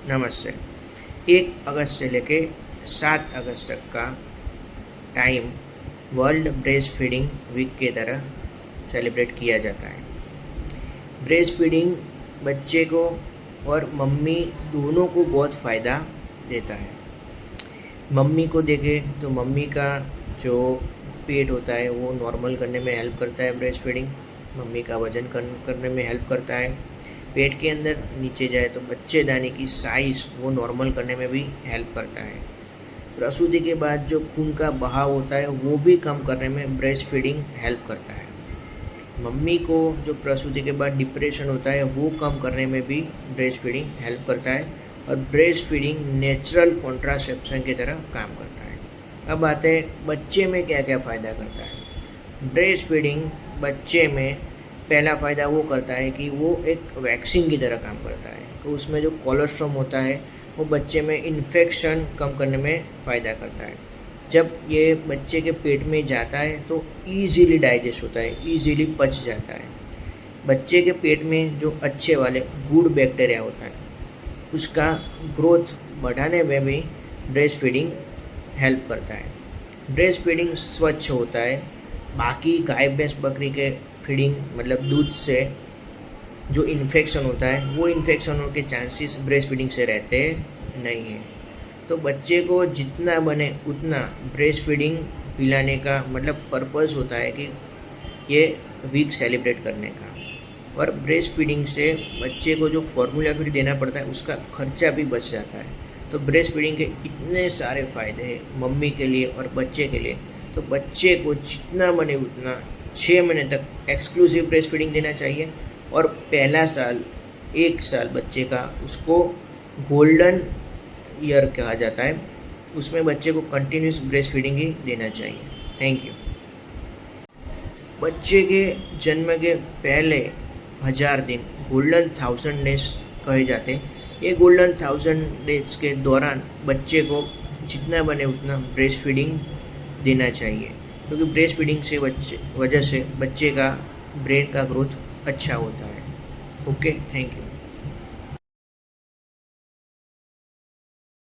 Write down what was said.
नमस्ते। 1 अगस्त से लेके 7 अगस्त तक का time world breastfeeding week के तरह सेलिब्रेट किया जाता है। ब्रेस्ट फीडिंग बच्चे को और मम्मी दोनों को बहुत फ़ायदा देता है। मम्मी को देखें तो मम्मी का जो पेट होता है वो नॉर्मल करने में हेल्प करता है ब्रेस्ट फीडिंग। मम्मी का वज़न कम करने में हेल्प करता है। पेट के अंदर नीचे जाए तो बच्चेदानी की साइज़ वो नॉर्मल करने में भी हेल्प करता है। प्रसूति के बाद जो खून का बहाव होता है वो भी कम करने में ब्रेस्ट फीडिंग हेल्प करता है। मम्मी को जो प्रसूति के बाद डिप्रेशन होता है वो कम करने में भी ब्रेस्ट फीडिंग हेल्प करता है और ब्रेस्ट फीडिंग नेचुरल कॉन्ट्रासेप्शन की तरह काम करता है। अब आते हैं बच्चे में क्या क्या फ़ायदा करता है। ब्रेस्ट फीडिंग बच्चे में पहला फ़ायदा वो करता है कि वो एक वैक्सीन की तरह काम करता है। तो उसमें जो कोलेस्ट्रॉम होता है वो बच्चे में इन्फेक्शन कम करने में फ़ायदा करता है। जब ये बच्चे के पेट में जाता है तो ईज़िली डाइजेस्ट होता है, ईज़िली पच जाता है। बच्चे के पेट में जो अच्छे वाले गुड बैक्टीरिया होता है उसका ग्रोथ बढ़ाने में भी ब्रेस्ट फीडिंग हेल्प करता है। ब्रेस्ट फीडिंग स्वच्छ होता है। बाकी गाय भैंस बकरी के फीडिंग मतलब दूध से जो इन्फेक्शन होता है वो इन्फेक्शनों के चांसेस ब्रेस्ट फीडिंग से रहते नहीं हैं। तो बच्चे को जितना बने उतना ब्रेस्ट फीडिंग पिलाने का मतलब पर्पस होता है कि ये वीक सेलिब्रेट करने का। और ब्रेस्ट फीडिंग से बच्चे को जो फॉर्मूला फीड देना पड़ता है उसका खर्चा भी बच जाता है। तो ब्रेस्ट फीडिंग के इतने सारे फ़ायदे हैं मम्मी के लिए और बच्चे के लिए। तो बच्चे को जितना बने उतना 6 महीने तक एक्सक्लूसिव ब्रेस्ट फीडिंग देना चाहिए। और पहला साल 1 साल बच्चे का उसको गोल्डन ईयर कहा जाता है, उसमें बच्चे को कंटिन्यूस ब्रेस्ट फीडिंग ही देना चाहिए। Thank you. बच्चे के जन्म के पहले 1000 दिन गोल्डन 1000 डेज कहे जाते हैं। ये गोल्डन 1000 डेज के दौरान बच्चे को जितना बने उतना ब्रेस्ट फीडिंग देना चाहिए, क्योंकि ब्रेस्ट फीडिंग से वजह से बच्चे का ब्रेन का ग्रोथ अच्छा होता है। Okay, thank you.